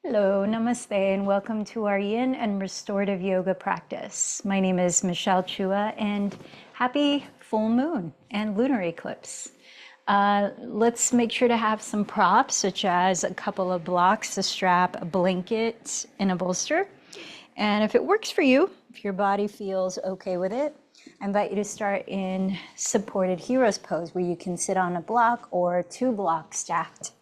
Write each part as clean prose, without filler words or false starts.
Hello, namaste, and welcome to our yin and restorative yoga practice. My name is Michelle Chua, and happy full moon and lunar eclipse. Let's make sure to have some props, such as a couple of blocks to strap, a blanket, and a bolster. And if it works for you, if your body feels okay with it, I invite you to start in supported hero's pose, where you can sit on a block or two blocks stacked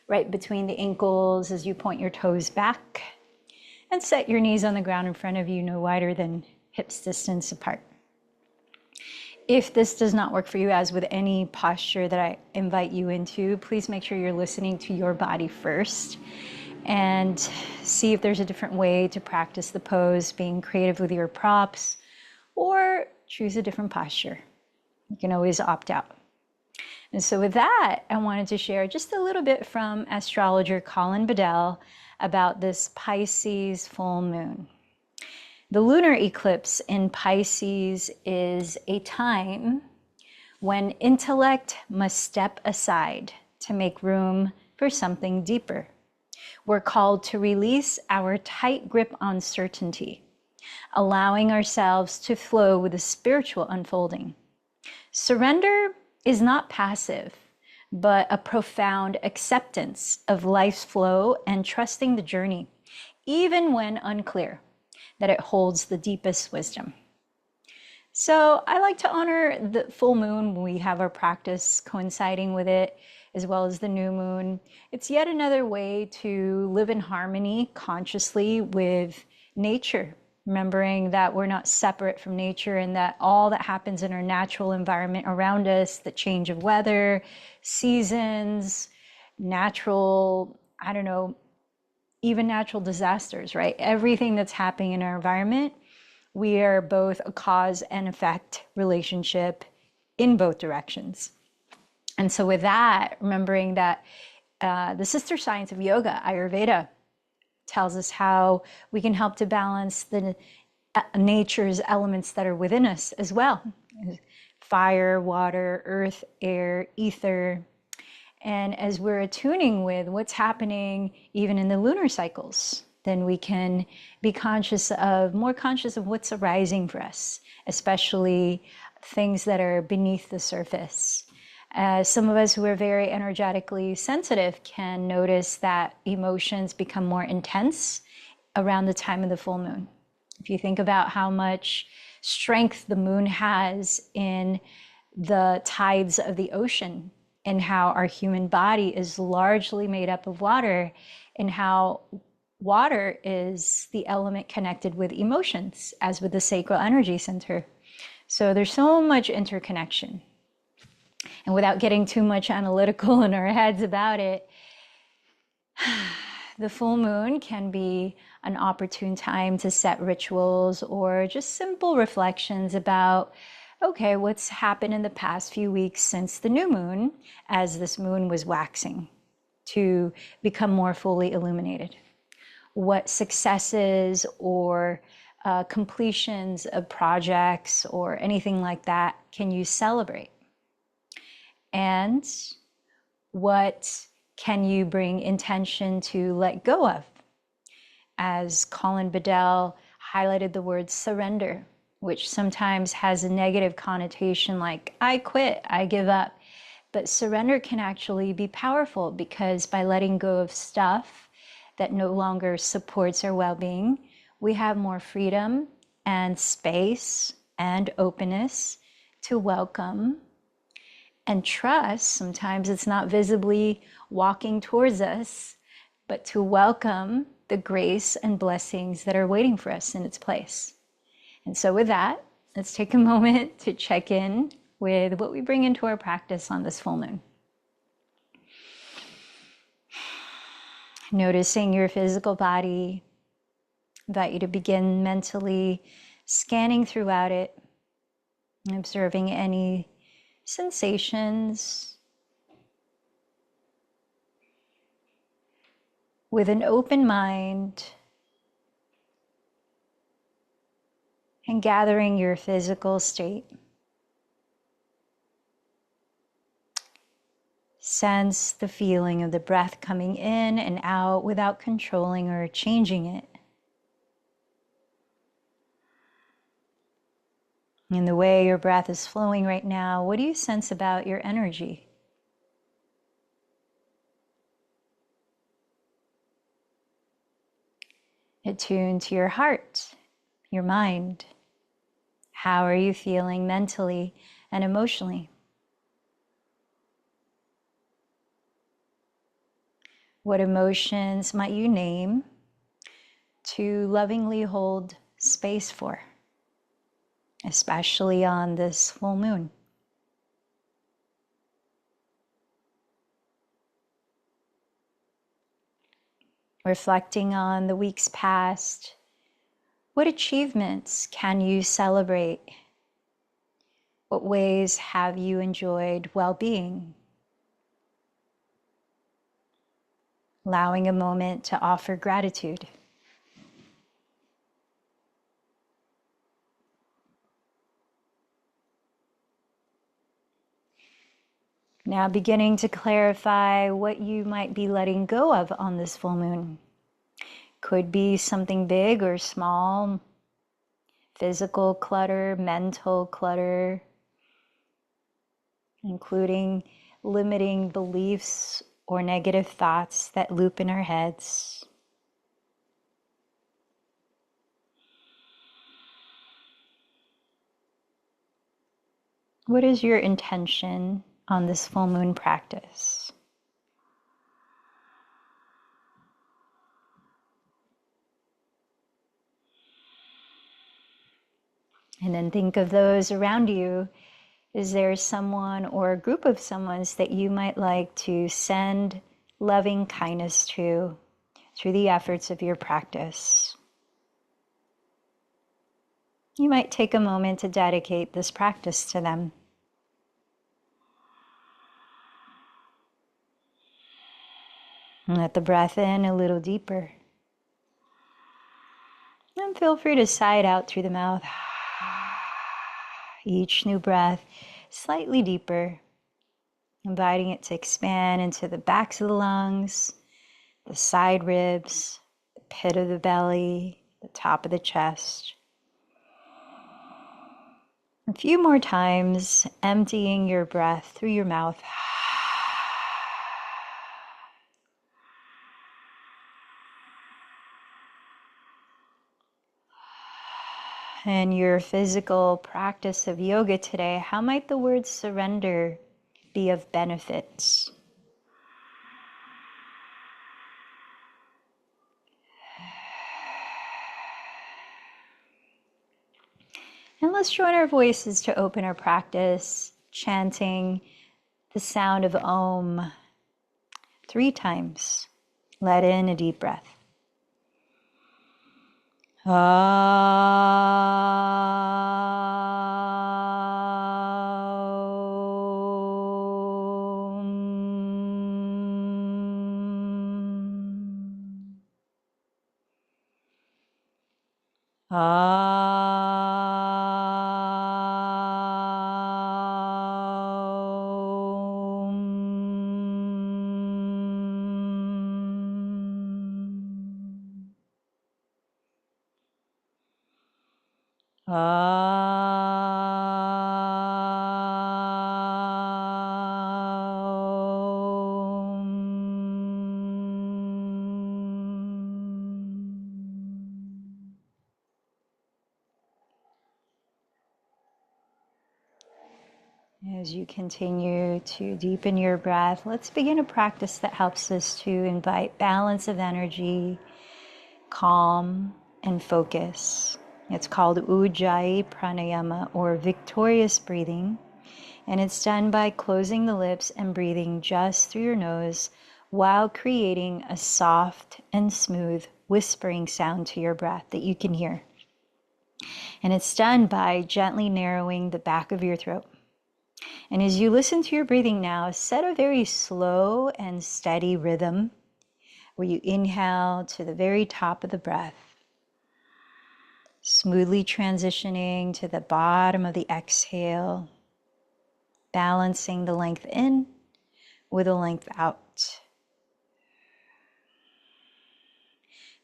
right between the ankles as you point your toes back, and set your knees on the ground in front of you, no wider than hips distance apart. If this does not work for you, as with any posture that I invite you into, please make sure you're listening to your body first and see if there's a different way to practice the pose, being creative with your props, or choose a different posture. You can always opt out. And so with that, I wanted to share just a little bit from astrologer Colin Bedell about this Pisces full moon. The lunar eclipse in Pisces is a time when intellect must step aside to make room for something deeper. We're called to release our tight grip on certainty, allowing ourselves to flow with the spiritual unfolding. Surrender is not passive, but a profound acceptance of life's flow and trusting the journey, even when unclear, that it holds the deepest wisdom. So I like to honor the full moon when we have our practice coinciding with it, as well as the new moon. It's yet another way to live in harmony consciously with nature, remembering that we're not separate from nature and that all that happens in our natural environment around us, the change of weather, seasons, natural, even natural disasters, right? Everything that's happening in our environment, we are both a cause and effect relationship in both directions. And so with that, remembering that the sister science of yoga, Ayurveda, tells us how we can help to balance the nature's elements that are within us as well. Fire, water, earth, air, ether. And as we're attuning with what's happening even in the lunar cycles, then we can be more conscious of what's arising for us, especially things that are beneath the surface. Some of us who are very energetically sensitive can notice that emotions become more intense around the time of the full moon. If you think about how much strength the moon has in the tides of the ocean, and how our human body is largely made up of water, and how water is the element connected with emotions, as with the sacral energy center. So there's so much interconnection. And without getting too much analytical in our heads about it, the full moon can be an opportune time to set rituals or just simple reflections about, okay, what's happened in the past few weeks since the new moon, as this moon was waxing to become more fully illuminated. What successes or completions of projects or anything like that can you celebrate? And what can you bring intention to let go of? As Colin Bedell highlighted the word surrender, which sometimes has a negative connotation like, I quit, I give up. But surrender can actually be powerful, because by letting go of stuff that no longer supports our well-being, we have more freedom and space and openness to welcome and trust. Sometimes it's not visibly walking towards us, but to welcome the grace and blessings that are waiting for us in its place. And so with that, let's take a moment to check in with what we bring into our practice on this full moon. Noticing your physical body. I invite you to begin mentally scanning throughout it, observing any sensations with an open mind, and gathering your physical state. sense the feeling of the breath coming in and out without controlling or changing it. In the way your breath is flowing right now, what do you sense about your energy? Attune to your heart, your mind. How are you feeling mentally and emotionally? What emotions might you name to lovingly hold space for, especially on this full moon? Reflecting on the weeks past, what achievements can you celebrate? What ways have you enjoyed well-being? Allowing a moment to offer gratitude. Now beginning to clarify what you might be letting go of on this full moon. Could be something big or small, physical clutter, mental clutter, including limiting beliefs or negative thoughts that loop in our heads. What is your intention on this full moon practice? And then think of those around you. Is there someone or a group of someones that you might like to send loving kindness to through the efforts of your practice? You might take a moment to dedicate this practice to them. And let the breath in a little deeper. And feel free to sigh it out through the mouth. Each new breath slightly deeper, inviting it to expand into the backs of the lungs, the side ribs, the pit of the belly, the top of the chest. A few more times, emptying your breath through your mouth. In your physical practice of yoga today, how might the word surrender be of benefit? And let's join our voices to open our practice, chanting the sound of Om 3 times. Let in a deep breath. As you continue to deepen your breath, let's begin a practice that helps us to invite balance of energy, calm, and focus. It's called Ujjayi Pranayama, or victorious breathing, and it's done by closing the lips and breathing just through your nose while creating a soft and smooth whispering sound to your breath that you can hear. And it's done by gently narrowing the back of your throat. And as you listen to your breathing now, set a very slow and steady rhythm where you inhale to the very top of the breath, smoothly transitioning to the bottom of the exhale, balancing the length in with a length out.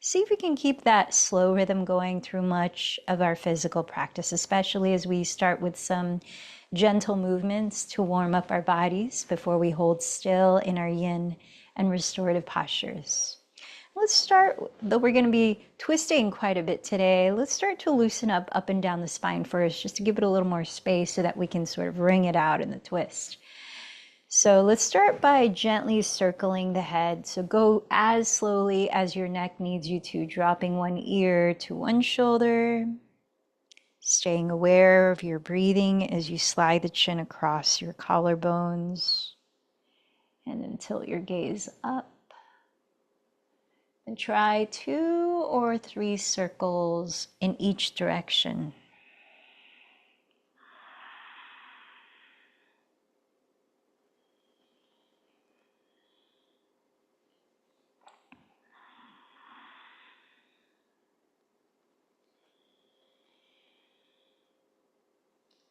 See if we can keep that slow rhythm going through much of our physical practice, especially as we start with some gentle movements to warm up our bodies before we hold still in our yin and restorative postures. Let's start, though we're going to be twisting quite a bit today, let's start to loosen up and down the spine first, just to give it a little more space so that we can sort of wring it out in the twist. So let's start by gently circling the head. So go as slowly as your neck needs you to, dropping one ear to one shoulder, staying aware of your breathing as you slide the chin across your collarbones, and then tilt your gaze up. And try 2 or 3 circles in each direction.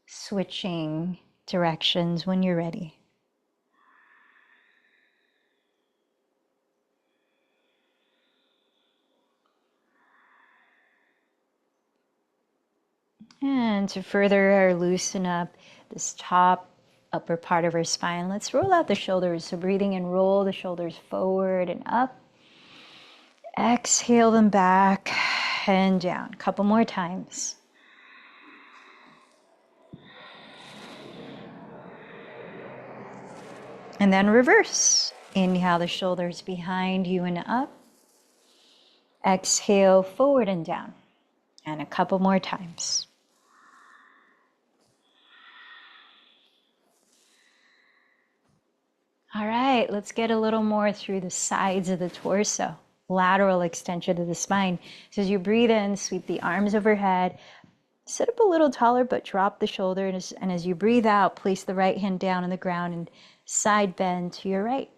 Switching directions when you're ready. And to further loosen up this top upper part of our spine, let's roll out the shoulders. So breathing in, roll the shoulders forward and up. Exhale them back and down. A couple more times. And then reverse. Inhale the shoulders behind you and up. Exhale forward and down. And a couple more times. All right, let's get a little more through the sides of the torso. Lateral extension of the spine. So as you breathe in, sweep the arms overhead. Sit up a little taller, but drop the shoulder. And as you breathe out, place the right hand down on the ground and side bend to your right.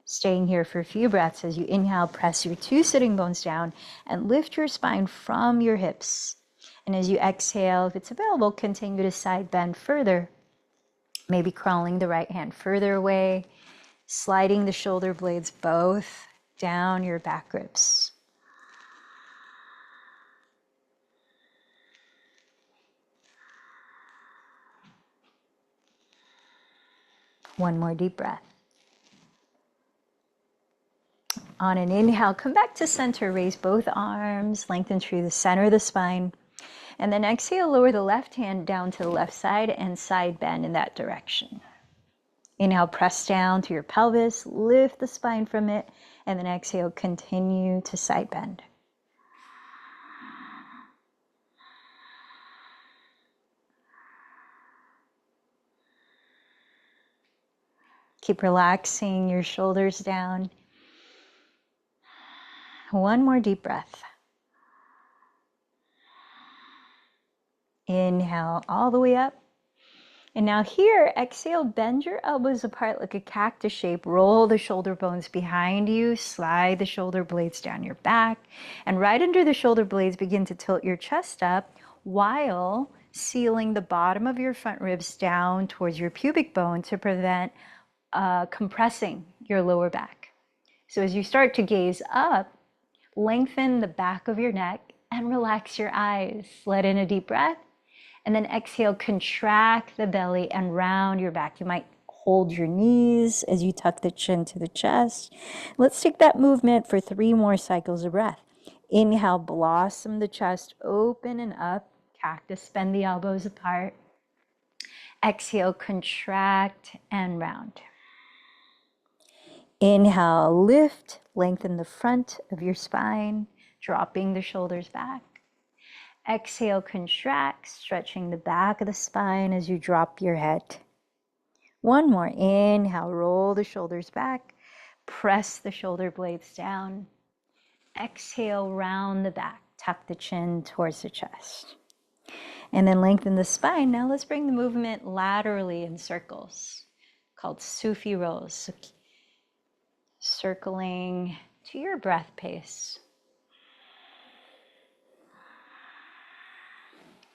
Staying here for a few breaths. As you inhale, press your 2 sitting bones down and lift your spine from your hips. And as you exhale, if it's available, continue to side bend further. Maybe crawling the right hand further away, sliding the shoulder blades both down your back ribs. One more deep breath. On an inhale, come back to center, raise both arms, lengthen through the center of the spine. And then exhale, lower the left hand down to the left side and side bend in that direction. Inhale, press down to your pelvis, lift the spine from it, and then exhale, continue to side bend. Keep relaxing your shoulders down. One more deep breath. Inhale all the way up. And now here, exhale, bend your elbows apart like a cactus shape. Roll the shoulder bones behind you. Slide the shoulder blades down your back. And right under the shoulder blades, begin to tilt your chest up while sealing the bottom of your front ribs down towards your pubic bone to prevent compressing your lower back. So as you start to gaze up, lengthen the back of your neck and relax your eyes. Let in a deep breath. And then exhale, contract the belly and round your back. You might hold your knees as you tuck the chin to the chest. Let's take that movement for 3 more cycles of breath. Inhale, blossom the chest open and up. Cactus, bend the elbows apart. Exhale, contract and round. Inhale, lift, lengthen the front of your spine, dropping the shoulders back. Exhale, contract, stretching the back of the spine as you drop your head. One more. Inhale, roll the shoulders back. Press the shoulder blades down. Exhale, round the back. Tuck the chin towards the chest. And then lengthen the spine. Now let's bring the movement laterally in circles, called Sufi rolls. So circling to your breath pace.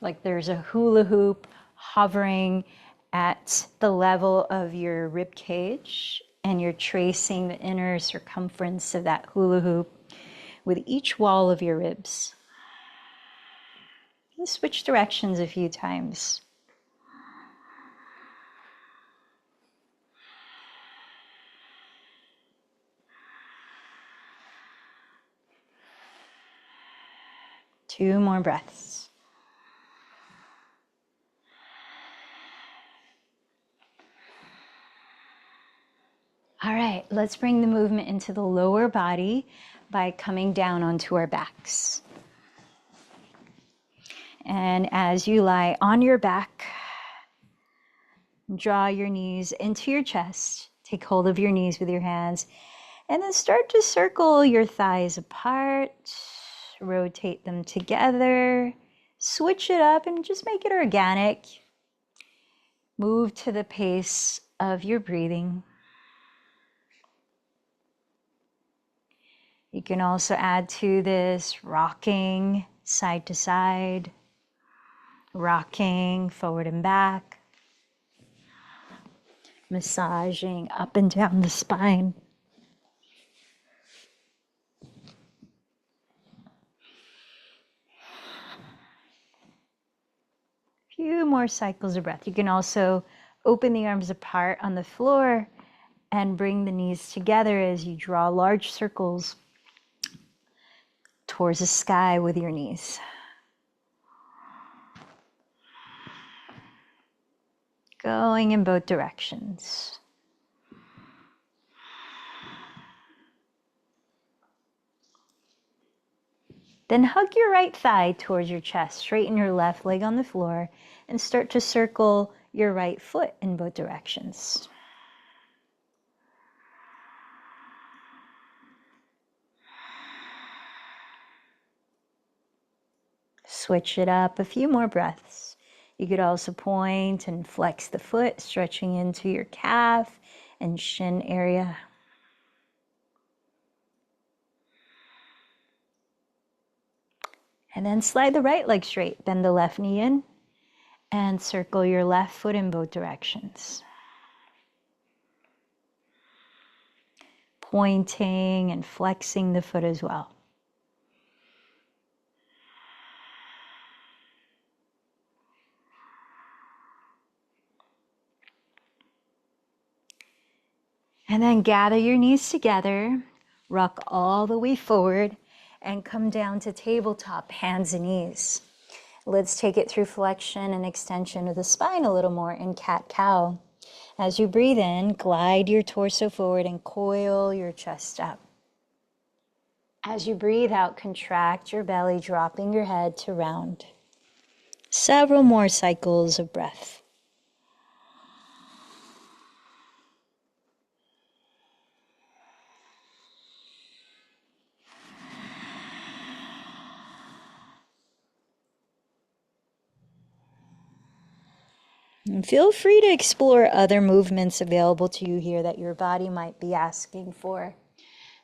Like there's a hula hoop hovering at the level of your rib cage and you're tracing the inner circumference of that hula hoop with each wall of your ribs. You switch directions a few times. Two more breaths. All right, let's bring the movement into the lower body by coming down onto our backs. And as you lie on your back, draw your knees into your chest. Take hold of your knees with your hands. And then start to circle your thighs apart. Rotate them together. Switch it up and just make it organic. Move to the pace of your breathing. You can also add to this rocking side to side, rocking forward and back, massaging up and down the spine. Few more cycles of breath. You can also open the arms apart on the floor and bring the knees together as you draw large circles towards the sky with your knees. Going in both directions. Then hug your right thigh towards your chest, straighten your left leg on the floor, and start to circle your right foot in both directions. Switch it up, a few more breaths. You could also point and flex the foot, stretching into your calf and shin area. And then slide the right leg straight, bend the left knee in, and circle your left foot in both directions. Pointing and flexing the foot as well. And then gather your knees together, rock all the way forward, and come down to tabletop, hands and knees. Let's take it through flexion and extension of the spine a little more in cat-cow. As you breathe in, glide your torso forward and coil your chest up. As you breathe out, contract your belly, dropping your head to round. Several more cycles of breath. And feel free to explore other movements available to you here that your body might be asking for,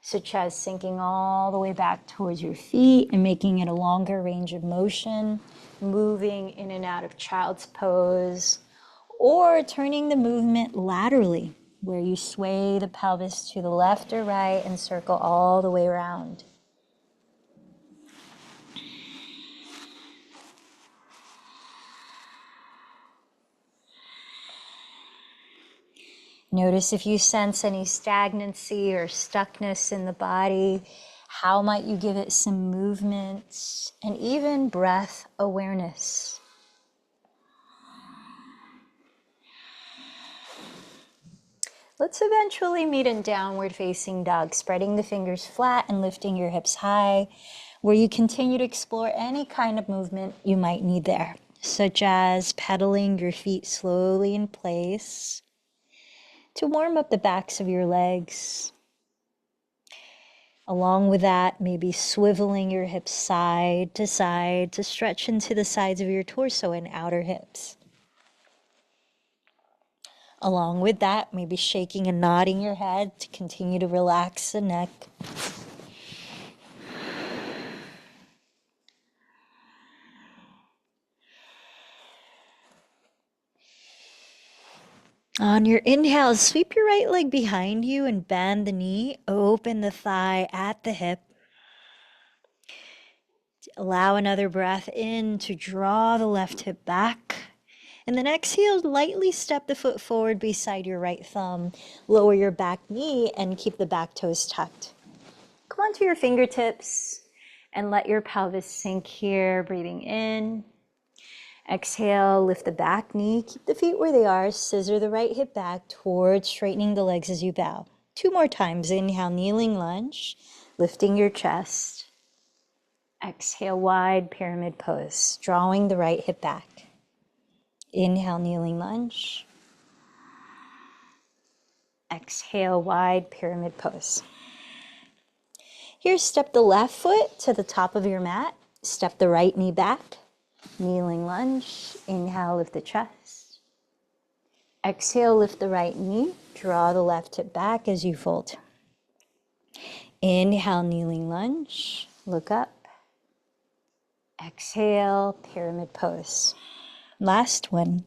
such as sinking all the way back towards your feet and making it a longer range of motion, moving in and out of child's pose, or turning the movement laterally, where you sway the pelvis to the left or right and circle all the way around. Notice if you sense any stagnancy or stuckness in the body. How might you give it some movement and even breath awareness? Let's eventually meet in downward facing dog, spreading the fingers flat and lifting your hips high, where you continue to explore any kind of movement you might need there, such as pedaling your feet slowly in place to warm up the backs of your legs. Along with that, maybe swiveling your hips side to stretch into the sides of your torso and outer hips. Along with that, maybe shaking and nodding your head to continue to relax the neck. On your inhale, sweep your right leg behind you and bend the knee. Open the thigh at the hip. Allow another breath in to draw the left hip back. And then exhale, lightly step the foot forward beside your right thumb. Lower your back knee and keep the back toes tucked. Come onto your fingertips and let your pelvis sink here, breathing in. Exhale, lift the back knee, keep the feet where they are, scissor the right hip back towards straightening the legs as you bow. 2 more times. Inhale, kneeling lunge, lifting your chest. Exhale, wide pyramid pose, drawing the right hip back. Inhale, kneeling lunge. Exhale, wide pyramid pose. Here, step the left foot to the top of your mat. Step the right knee back. Kneeling lunge. Inhale, lift the chest. Exhale, lift the right knee. Draw the left hip back as you fold. Inhale, kneeling lunge. Look up. Exhale, pyramid pose. Last one.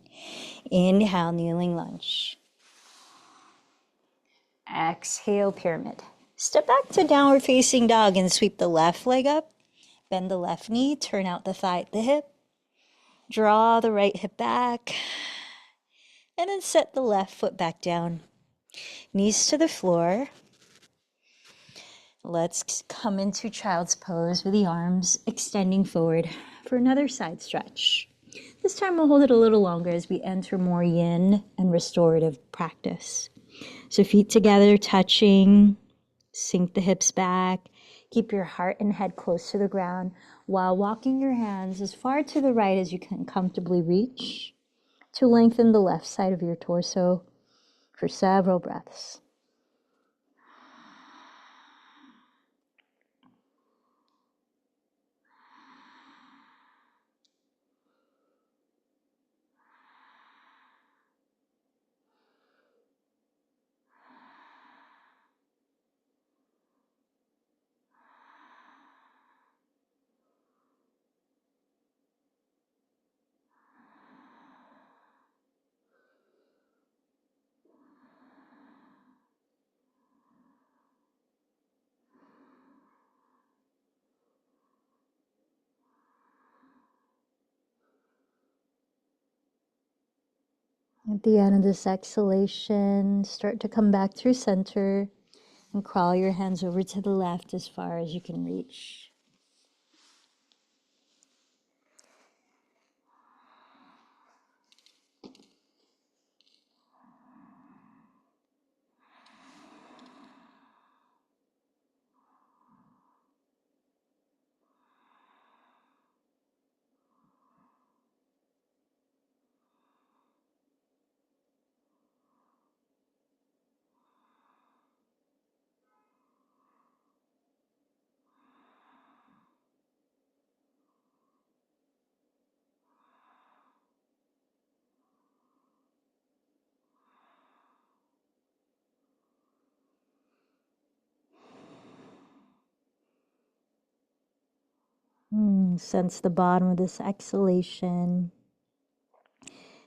Inhale, kneeling lunge. Exhale, pyramid. Step back to downward facing dog and sweep the left leg up. Bend the left knee, turn out the thigh at the hip. Draw the right hip back. And then set the left foot back down. Knees to the floor. Let's come into child's pose with the arms extending forward for another side stretch. This time we'll hold it a little longer as we enter more yin and restorative practice. So feet together, touching, sink the hips back, keep your heart and head close to the ground while walking your hands as far to the right as you can comfortably reach to lengthen the left side of your torso for several breaths. At the end of this exhalation, start to come back through center and crawl your hands over to the left as far as you can reach. Sense the bottom of this exhalation.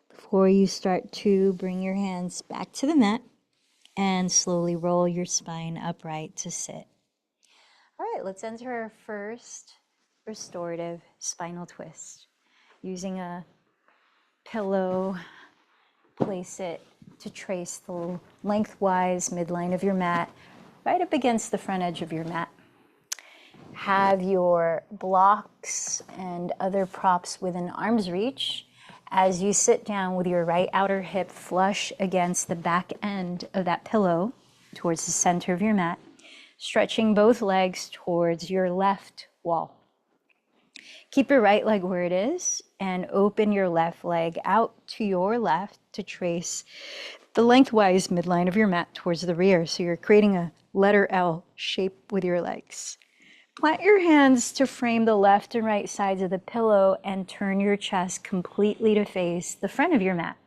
Before you start to bring your hands back to the mat and slowly roll your spine upright to sit. All right, let's enter our first restorative spinal twist. Using a pillow, place it to trace the lengthwise midline of your mat, right up against the front edge of your mat. Have your blocks and other props within arm's reach as you sit down with your right outer hip flush against the back end of that pillow towards the center of your mat, stretching both legs towards your left wall. Keep your right leg where it is and open your left leg out to your left to trace the lengthwise midline of your mat towards the rear. So you're creating a letter L shape with your legs. Plant your hands to frame the left and right sides of the pillow and turn your chest completely to face the front of your mat,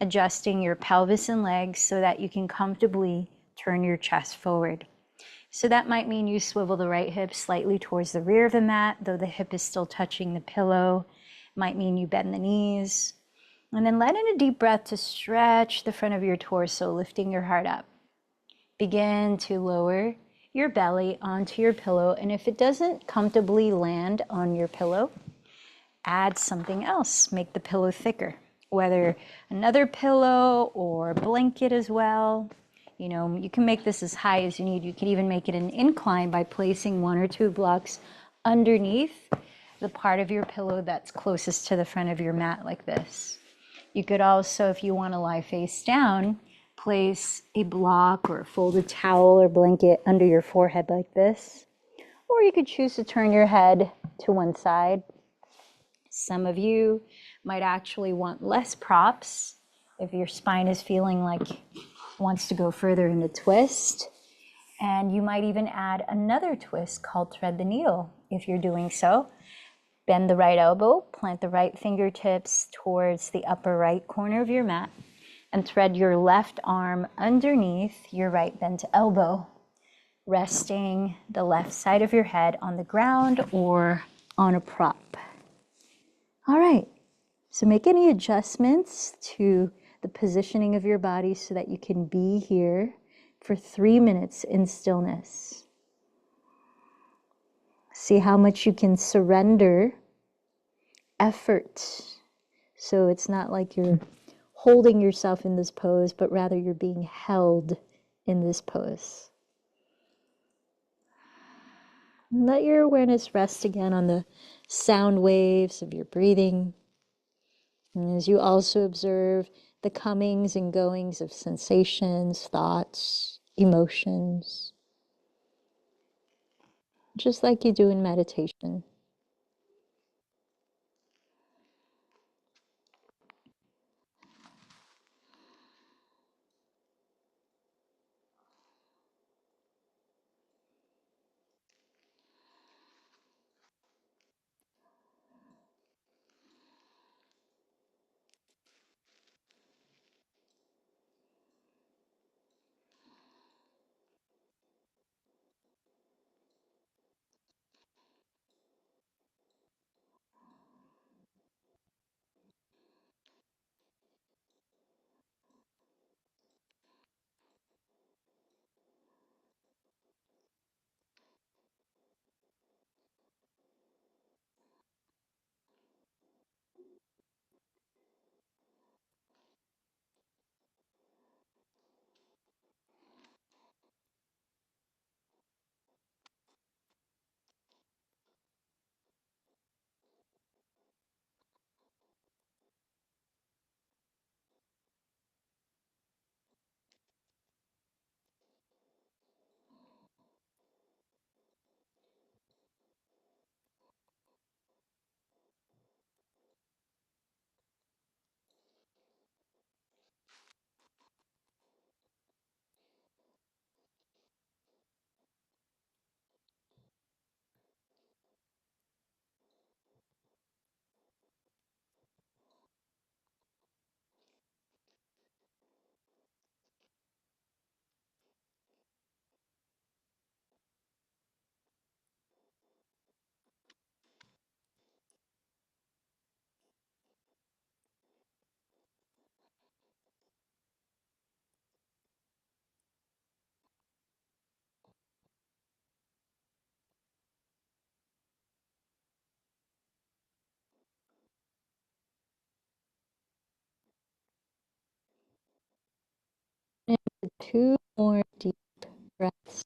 adjusting your pelvis and legs so that you can comfortably turn your chest forward. So that might mean you swivel the right hip slightly towards the rear of the mat, though the hip is still touching the pillow. Might mean you bend the knees. And then let in a deep breath to stretch the front of your torso, lifting your heart up. Begin to lower your belly onto your pillow. And if it doesn't comfortably land on your pillow, add something else. Make the pillow thicker, whether another pillow or blanket as well. You know, you can make this as high as you need. You can even make it an incline by placing 1 or 2 blocks underneath the part of your pillow that's closest to the front of your mat, like this. You could also, if you want to lie face down, place a block or a folded towel or blanket under your forehead like this. Or you could choose to turn your head to one side. Some of you might actually want less props if your spine is feeling like it wants to go further in a twist. And you might even add another twist called thread the needle if you're doing so. Bend the right elbow, plant the right fingertips towards the upper right corner of your mat, and thread your left arm underneath your right bent elbow, resting the left side of your head on the ground or on a prop. All right, so make any adjustments to the positioning of your body so that you can be here for 3 minutes in stillness. See how much you can surrender effort. So it's not like you're holding yourself in this pose, but rather you're being held in this pose. Let your awareness rest again on the sound waves of your breathing. And as you also observe the comings and goings of sensations, thoughts, emotions, just like you do in meditation. And 2 more deep breaths.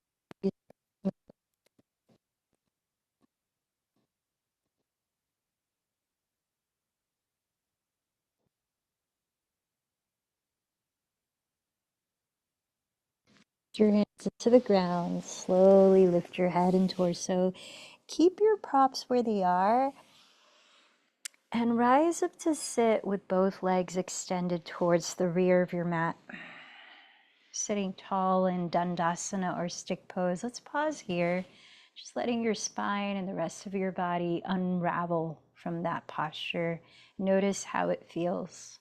Your hands into the ground. Slowly lift your head and torso. Keep your props where they are. And rise up to sit with both legs extended towards the rear of your mat. Sitting tall in Dandasana or stick pose. Let's pause here. Just letting your spine and the rest of your body unravel from that posture. Notice how it feels.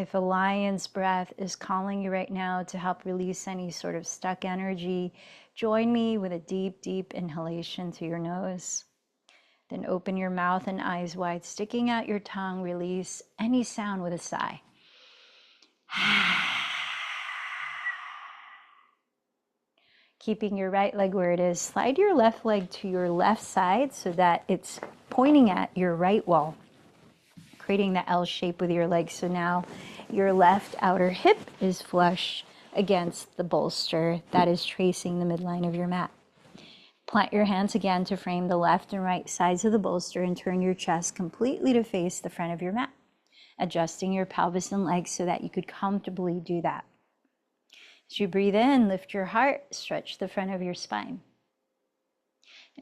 If a lion's breath is calling you right now to help release any sort of stuck energy, join me with a deep, deep inhalation through your nose. Then open your mouth and eyes wide, sticking out your tongue. Release any sound with a sigh. Keeping your right leg where it is, slide your left leg to your left side so that it's pointing at your right wall, creating the L shape with your legs. So now your left outer hip is flush against the bolster that is tracing the midline of your mat. Plant your hands again to frame the left and right sides of the bolster and turn your chest completely to face the front of your mat, adjusting your pelvis and legs so that you could comfortably do that. As you breathe in, lift your heart, stretch the front of your spine.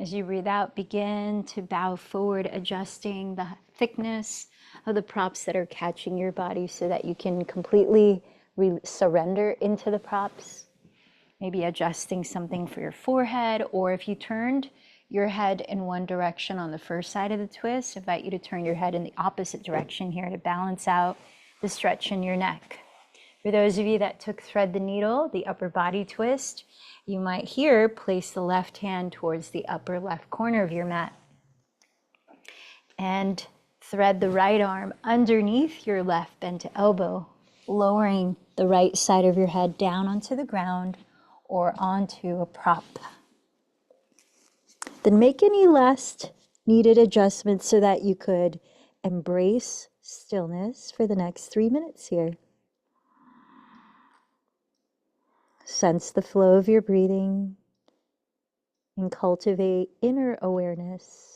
As you breathe out, begin to bow forward, adjusting the thickness of the props that are catching your body so that you can completely surrender into the props. Maybe adjusting something for your forehead, or if you turned your head in one direction on the first side of the twist, I invite you to turn your head in the opposite direction here to balance out the stretch in your neck. For those of you that took thread the needle, the upper body twist, you might here place the left hand towards the upper left corner of your mat and thread the right arm underneath your left bent elbow, lowering the right side of your head down onto the ground or onto a prop. Then make any last needed adjustments so that you could embrace stillness for the next 3 minutes here. Sense the flow of your breathing and cultivate inner awareness.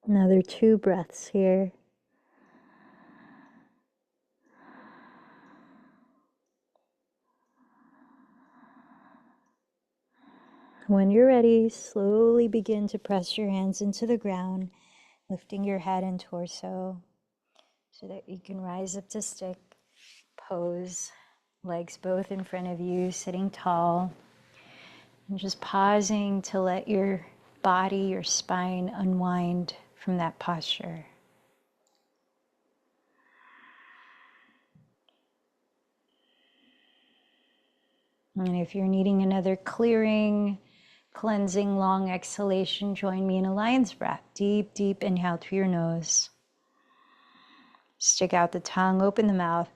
Another 2 breaths here. When you're ready, slowly begin to press your hands into the ground, lifting your head and torso so that you can rise up to stick. pose. Legs both in front of you, sitting tall. And just pausing to let your body, your spine unwind from that posture. And if you're needing another clearing, cleansing, long exhalation, join me in a lion's breath. Deep, deep inhale through your nose. Stick out the tongue, open the mouth.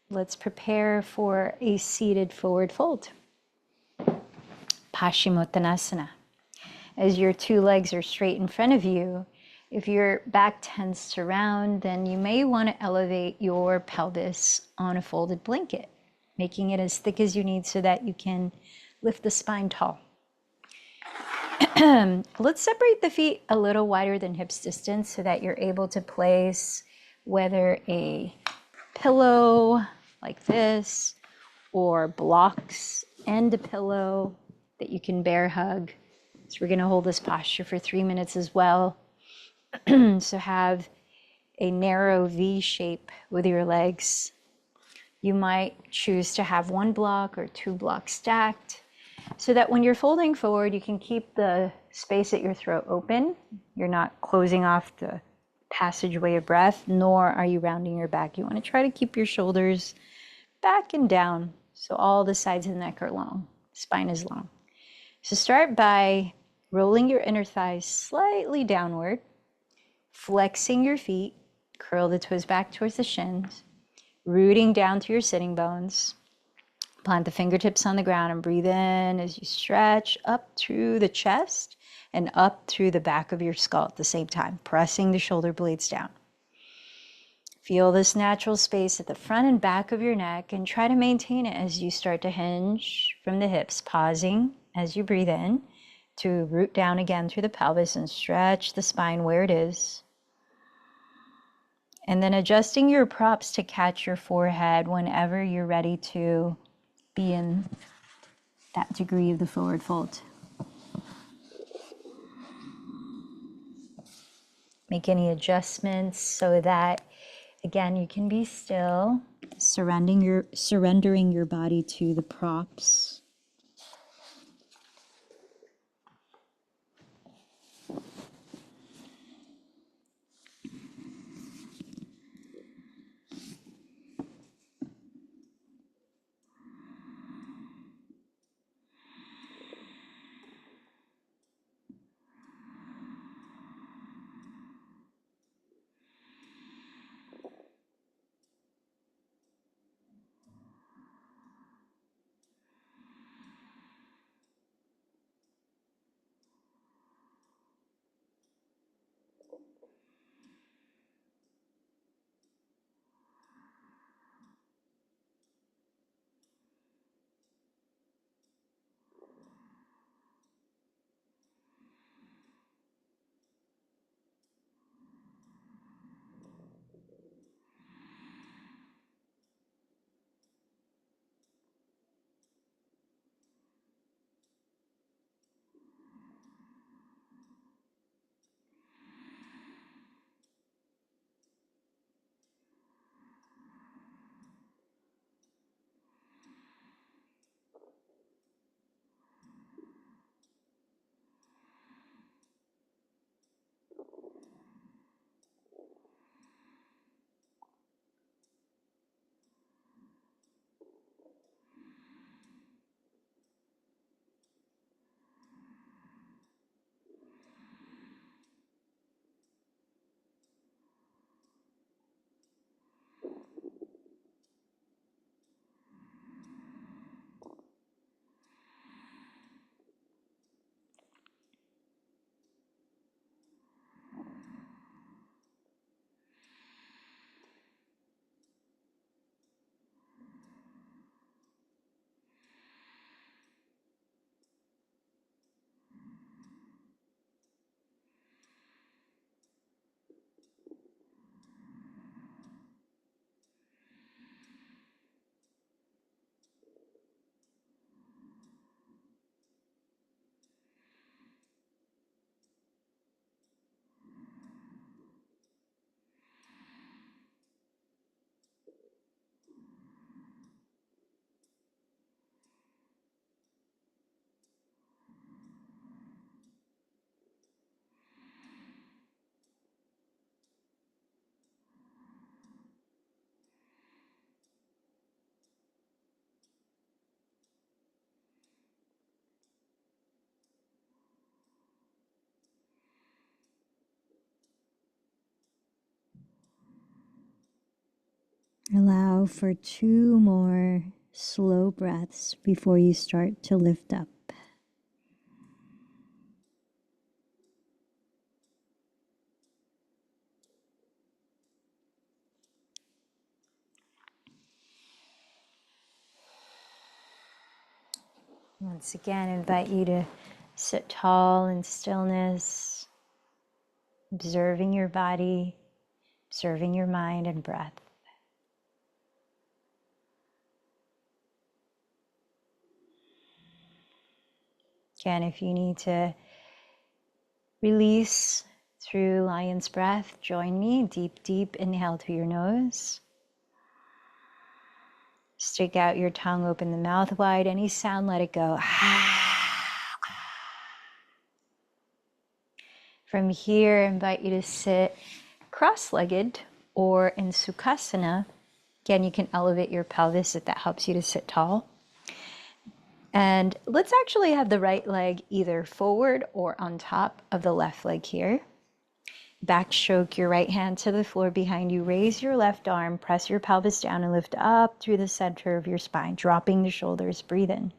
Let's prepare for a seated forward fold. Paschimottanasana. As your two legs are straight in front of you, if your back tends to round, then you may want to elevate your pelvis on a folded blanket, making it as thick as you need so that you can lift the spine tall. Let's separate the feet a little wider than hips distance so that you're able to place whether a pillow like this or blocks and a pillow that you can bear hug. So we're going to hold this posture for 3 minutes as well. So have a narrow V shape with your legs. You might choose to have one block or two blocks stacked so that when you're folding forward, you can keep the space at your throat open. You're not closing off the passageway of breath, nor are you rounding your back. You want to try to keep your shoulders back and down so all the sides of the neck are long, spine is long. So start by rolling your inner thighs slightly downward, flexing your feet, curl the toes back towards the shins, rooting down through your sitting bones. Plant the fingertips on the ground and breathe in as you stretch up through the chest and up through the back of your skull at the same time, pressing the shoulder blades down. Feel this natural space at the front and back of your neck and try to maintain it as you start to hinge from the hips, pausing as you breathe in to root down again through the pelvis and stretch the spine where it is. And then adjusting your props to catch your forehead whenever you're ready to be in that degree of the forward fold. Make any adjustments so that, again, you can be still, surrendering your body to the props. Allow for 2 more slow breaths before you start to lift up. Once again, invite you to sit tall in stillness, observing your body, observing your mind and breath. Again, if you need to release through lion's breath, join me. Deep, deep inhale through your nose. Stick out your tongue, open the mouth wide. Any sound, let it go. From here, I invite you to sit cross-legged or in Sukhasana. Again, you can elevate your pelvis if that helps you to sit tall. And let's actually have the right leg either forward or on top of the left leg here. Backstroke your right hand to the floor behind you. Raise your left arm, press your pelvis down and lift up through the center of your spine, dropping the shoulders. Breathe in.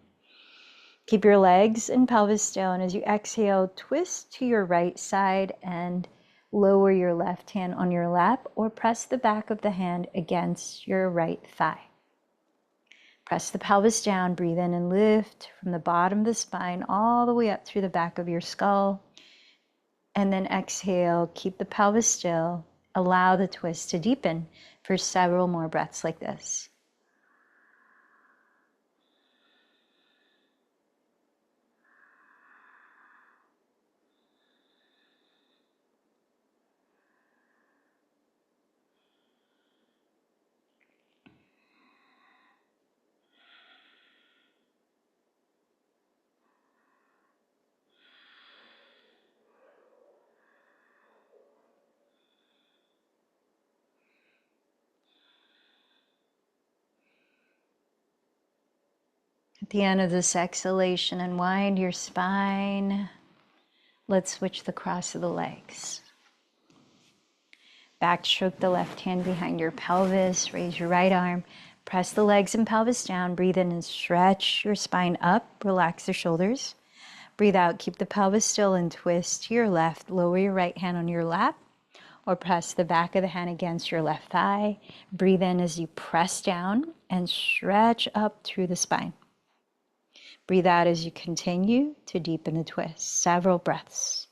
Keep your legs and pelvis still, and as you exhale, twist to your right side and lower your left hand on your lap or press the back of the hand against your right thigh. Press the pelvis down, breathe in and lift from the bottom of the spine all the way up through the back of your skull. And then exhale, keep the pelvis still, allow the twist to deepen for several more breaths like this. At the end of this exhalation, unwind your spine. Let's switch the cross of the legs. Backstroke the left hand behind your pelvis. Raise your right arm. Press the legs and pelvis down. Breathe in and stretch your spine up. Relax the shoulders. Breathe out. Keep the pelvis still and twist to your left. Lower your right hand on your lap or press the back of the hand against your left thigh. Breathe in as you press down and stretch up through the spine. Breathe out as you continue to deepen the twist. Several breaths.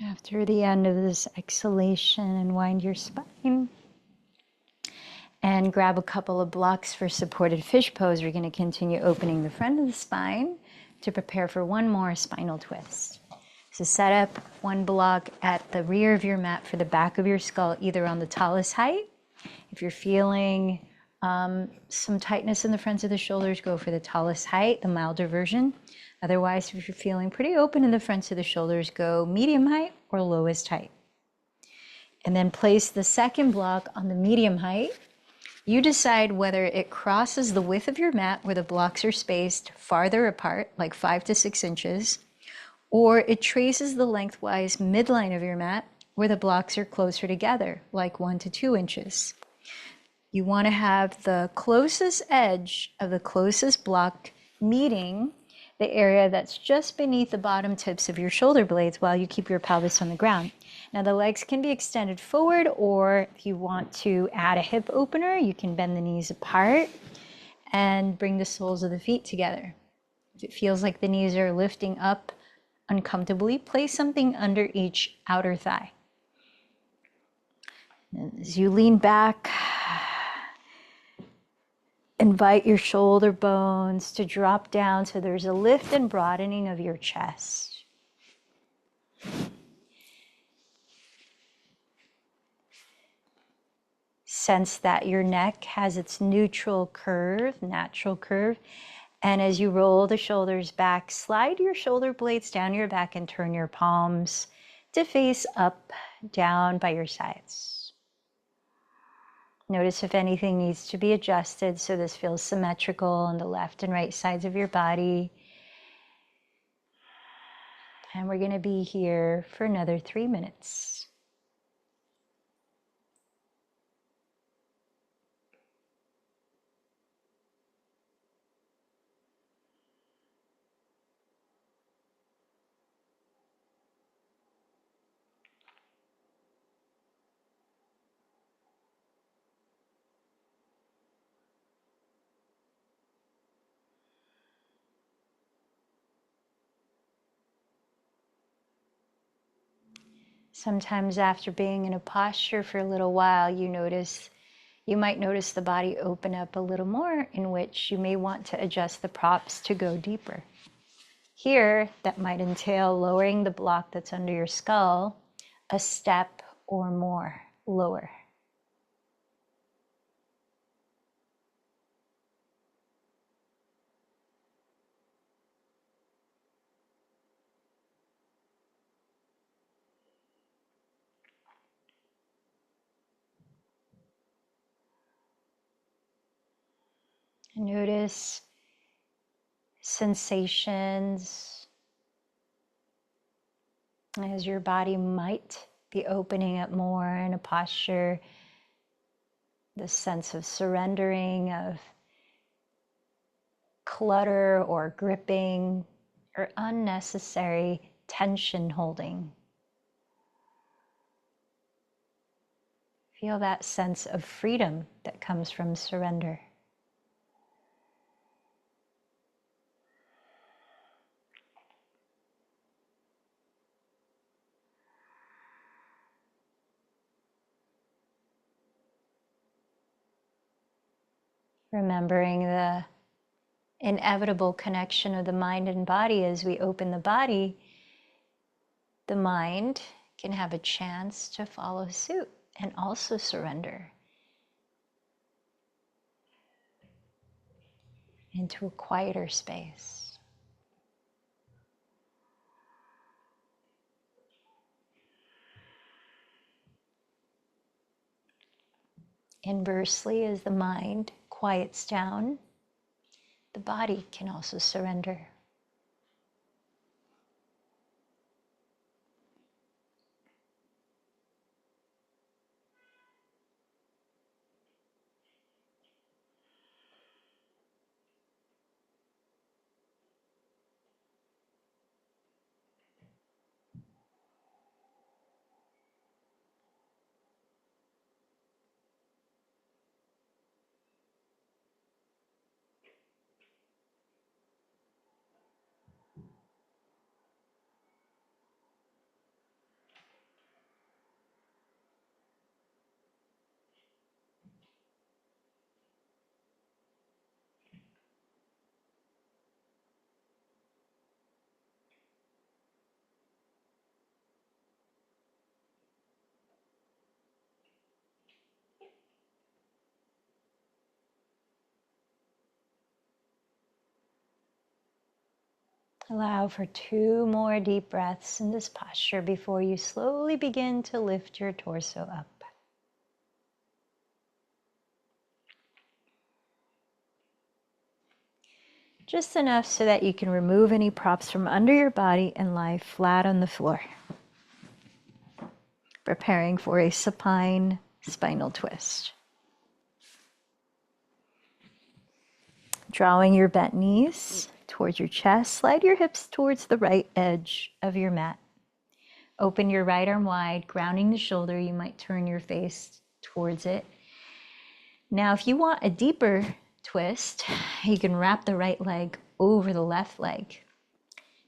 After the end of this exhalation, unwind your spine and grab a couple of blocks for supported fish pose. We're going to continue opening the front of the spine to prepare for one more spinal twist. So set up one block at the rear of your mat for the back of your skull, either on the tallest height. If you're feeling some tightness in the fronts of the shoulders, go for the tallest height, the milder version. Otherwise, if you're feeling pretty open in the fronts of the shoulders, go medium height or lowest height. And then place the second block on the medium height. You decide whether it crosses the width of your mat where the blocks are spaced farther apart, like 5 to 6 inches, or it traces the lengthwise midline of your mat where the blocks are closer together, like 1 to 2 inches. You want to have the closest edge of the closest block meeting the area that's just beneath the bottom tips of your shoulder blades while you keep your pelvis on the ground. Now the legs can be extended forward, or if you want to add a hip opener, you can bend the knees apart and bring the soles of the feet together. If it feels like the knees are lifting up uncomfortably, place something under each outer thigh. As you lean back, invite your shoulder bones to drop down so there's a lift and broadening of your chest. sense that your neck has its neutral curve, natural curve. And as you roll the shoulders back, slide your shoulder blades down your back and turn your palms to face up, down by your sides. Notice if anything needs to be adjusted so this feels symmetrical on the left and right sides of your body. And we're going to be here for another 3 minutes. Sometimes after being in a posture for a little while, you might notice the body open up a little more, in which you may want to adjust the props to go deeper. Here, that might entail lowering the block that's under your skull a step or more lower. And notice sensations as your body might be opening up more in a posture, the sense of surrendering, of clutter or gripping or unnecessary tension holding. Feel that sense of freedom that comes from surrender. Remembering the inevitable connection of the mind and body. As we open the body, the mind can have a chance to follow suit and also surrender into a quieter space. Inversely, as the mind quiets down, the body can also surrender. Allow for 2 more deep breaths in this posture before you slowly begin to lift your torso up. Just enough so that you can remove any props from under your body and lie flat on the floor. Preparing for a supine spinal twist. Drawing your bent knees towards your chest, slide your hips towards the right edge of your mat. Open your right arm wide, grounding the shoulder. You might turn your face towards it. Now, if you want a deeper twist, you can wrap the right leg over the left leg.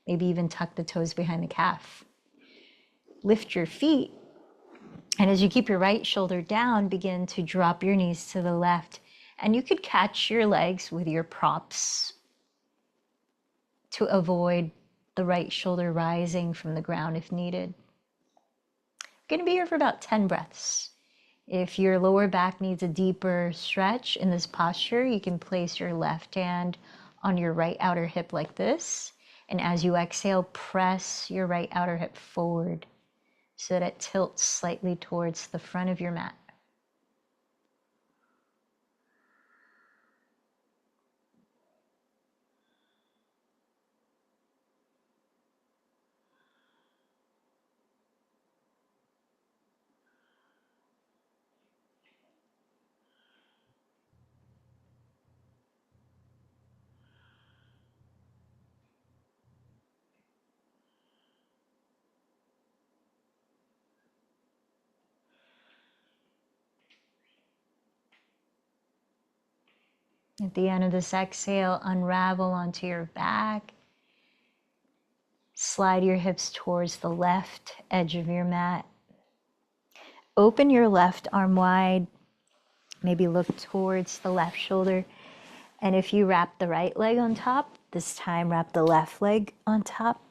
Maybe even tuck the toes behind the calf. Lift your feet, and as you keep your right shoulder down, begin to drop your knees to the left. And you could catch your legs with your props to avoid the right shoulder rising from the ground if needed. We're going to be here for about 10 breaths. If your lower back needs a deeper stretch in this posture, you can place your left hand on your right outer hip like this. And as you exhale, press your right outer hip forward so that it tilts slightly towards the front of your mat. At the end of this exhale, unravel onto your back. Slide your hips towards the left edge of your mat. Open your left arm wide. Maybe look towards the left shoulder. And if you wrap the right leg on top, this time wrap the left leg on top.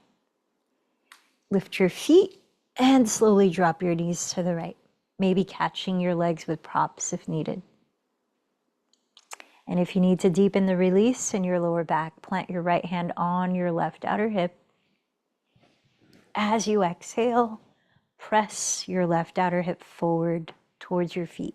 Lift your feet and slowly drop your knees to the right, maybe catching your legs with props if needed. And if you need to deepen the release in your lower back, plant your right hand on your left outer hip. As you exhale, press your left outer hip forward towards your feet.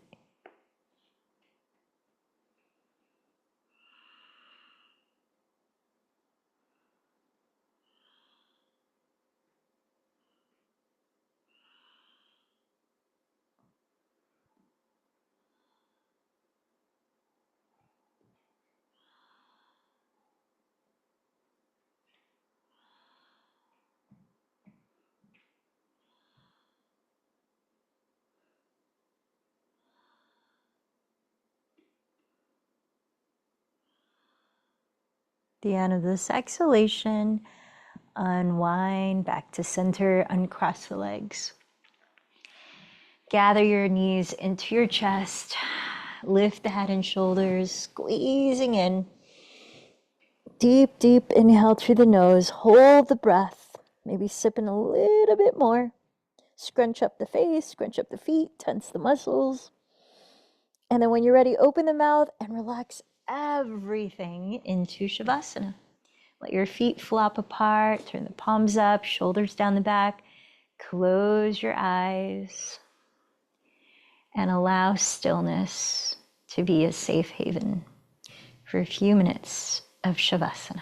The end of this exhalation, unwind back to center, uncross the legs. Gather your knees into your chest, lift the head and shoulders, squeezing in. Deep, deep inhale through the nose, hold the breath, maybe sipping a little bit more. Scrunch up the face, scrunch up the feet, tense the muscles. And then when you're ready, open the mouth and relax everything into Shavasana. Let your feet flop apart, turn the palms up, shoulders down the back. Close your eyes and allow stillness to be a safe haven for a few minutes of Shavasana.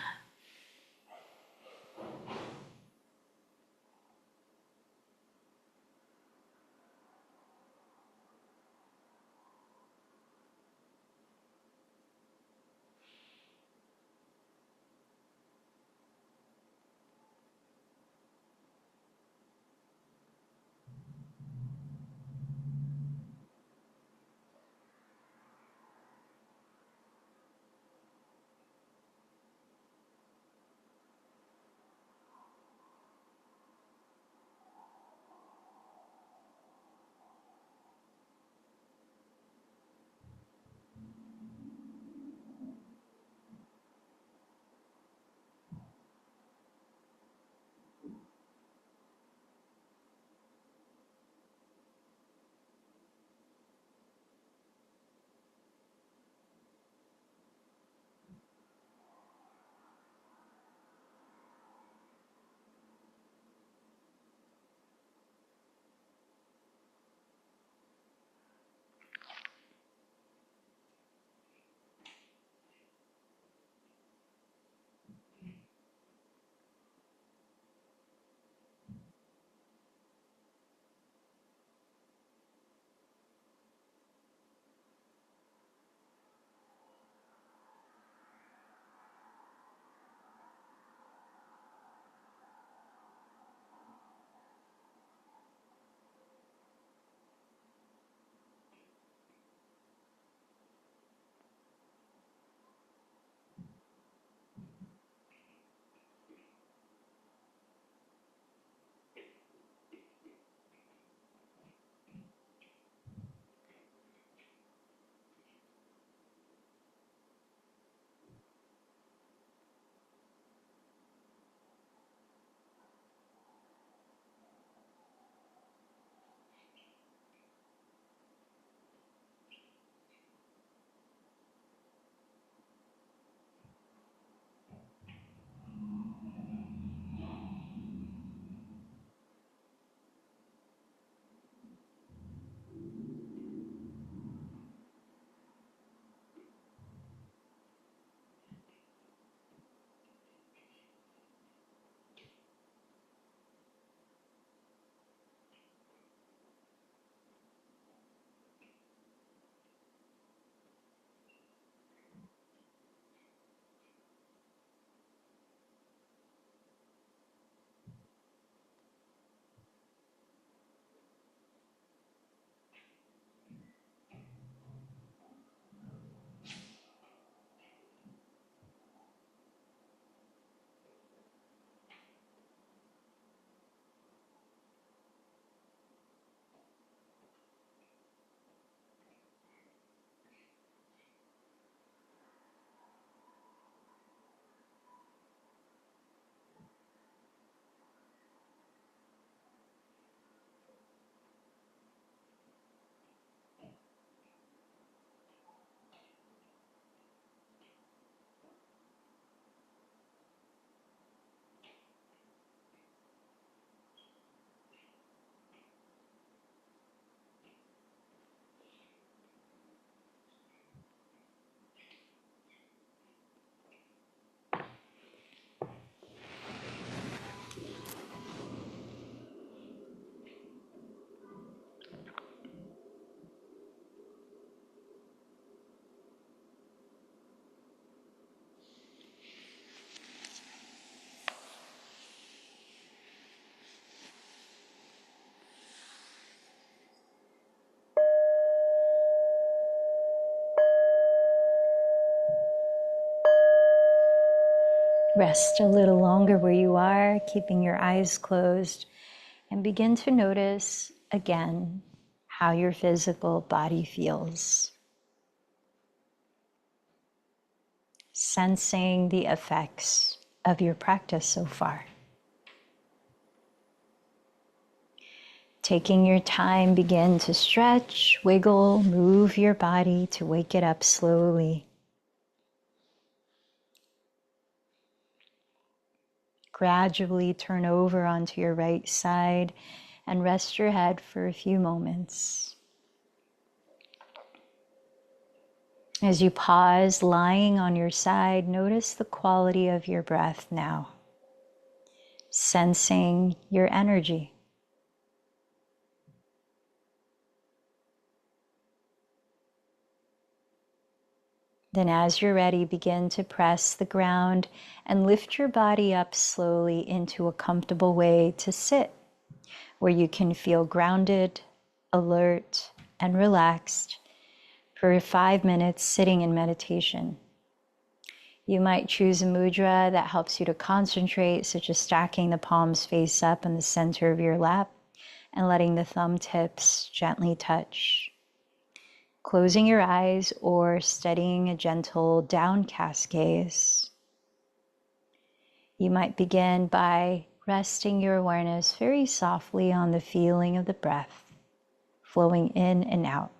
Rest a little longer where you are, keeping your eyes closed, and begin to notice again how your physical body feels. Sensing the effects of your practice so far. Taking your time, begin to stretch, wiggle, move your body to wake it up slowly. Gradually turn over onto your right side and rest your head for a few moments. As you pause, lying on your side, notice the quality of your breath now, sensing your energy. Then as you're ready, begin to press the ground and lift your body up slowly into a comfortable way to sit, where you can feel grounded, alert, and relaxed for 5 minutes sitting in meditation. You might choose a mudra that helps you to concentrate, such as stacking the palms face up in the center of your lap and letting the thumb tips gently touch. Closing your eyes or steadying a gentle downcast gaze. You might begin by resting your awareness very softly on the feeling of the breath flowing in and out.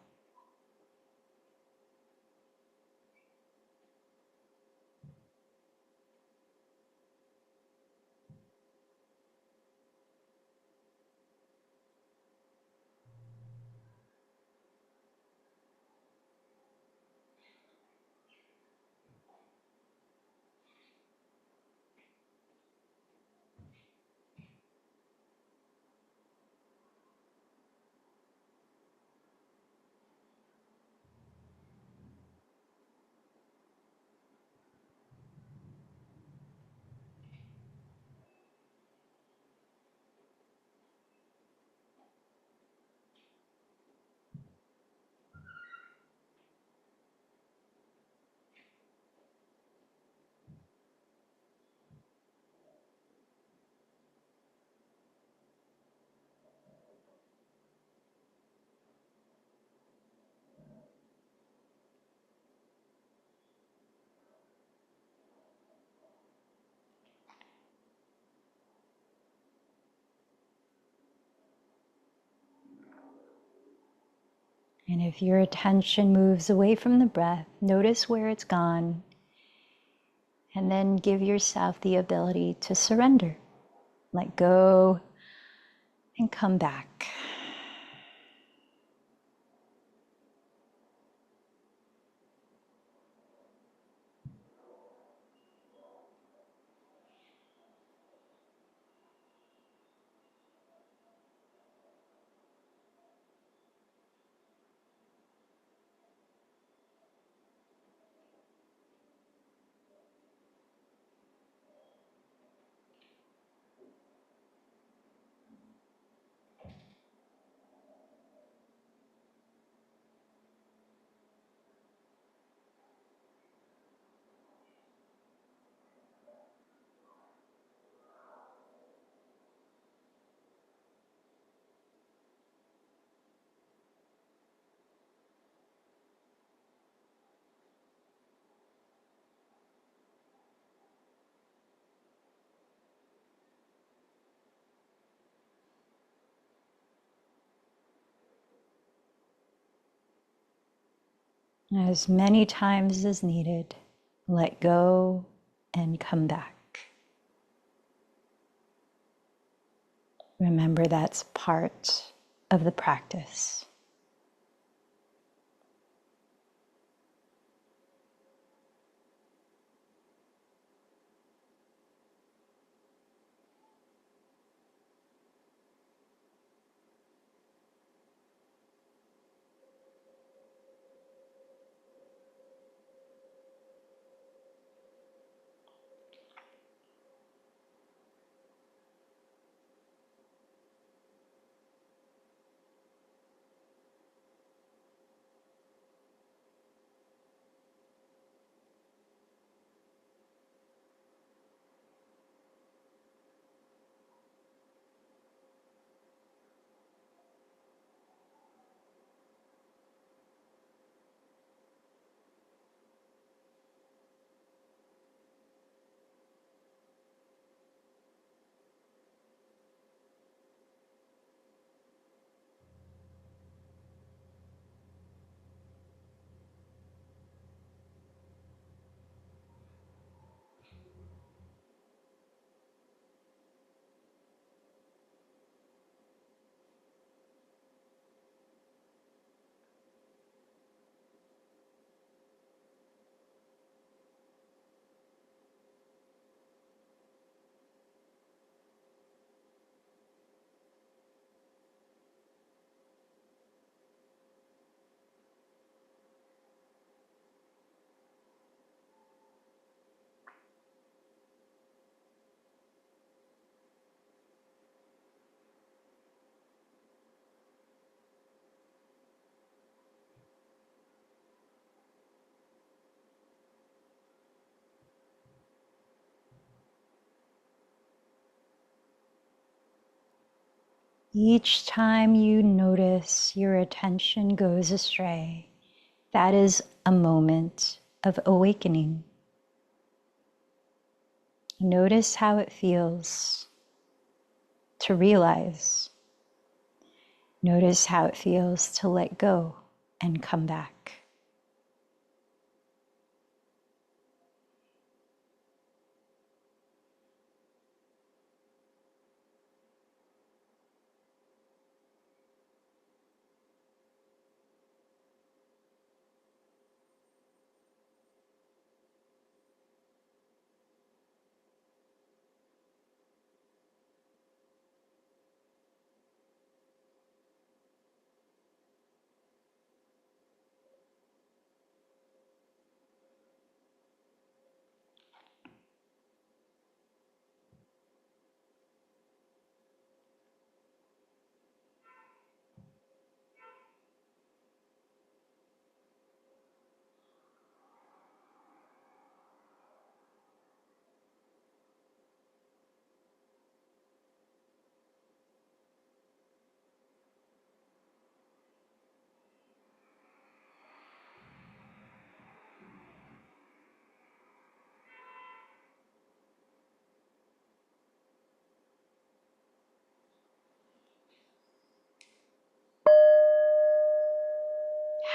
And if your attention moves away from the breath, notice where it's gone, and then give yourself the ability to surrender. Let go and come back. As many times as needed, let go and come back. Remember, that's part of the practice. Each time you notice your attention goes astray, that is a moment of awakening. Notice how it feels to realize. Notice how it feels to let go and come back.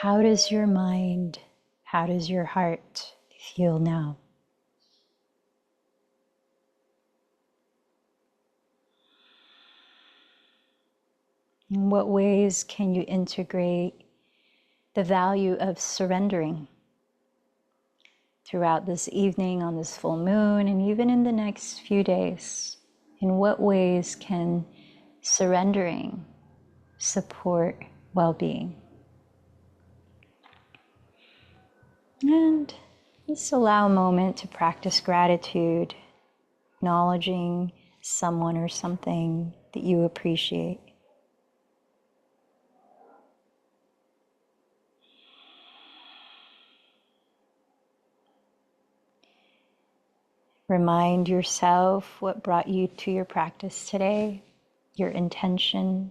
How does your mind, how does your heart feel now? In what ways can you integrate the value of surrendering throughout this evening, on this full moon, and even in the next few days? In what ways can surrendering support well-being? And just allow a moment to practice gratitude, acknowledging someone or something that you appreciate. Remind yourself what brought you to your practice today, your intention.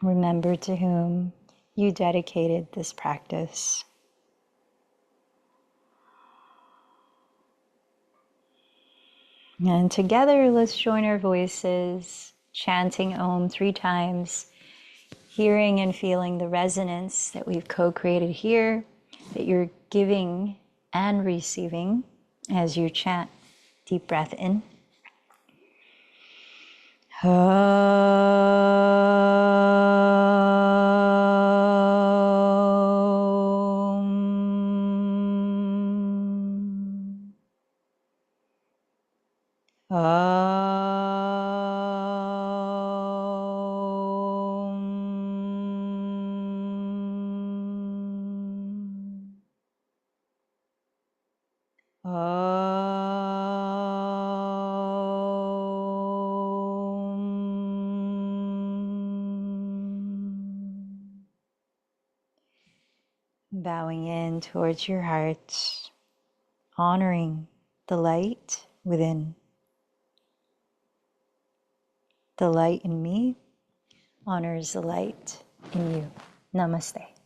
Remember to whom you dedicated this practice. And together, let's join our voices, chanting Om 3 times, hearing and feeling the resonance that we've co-created here, that you're giving and receiving as you chant. Deep breath in. Bowing in towards your heart, honoring the light within. The light in me honors the light in you. Namaste.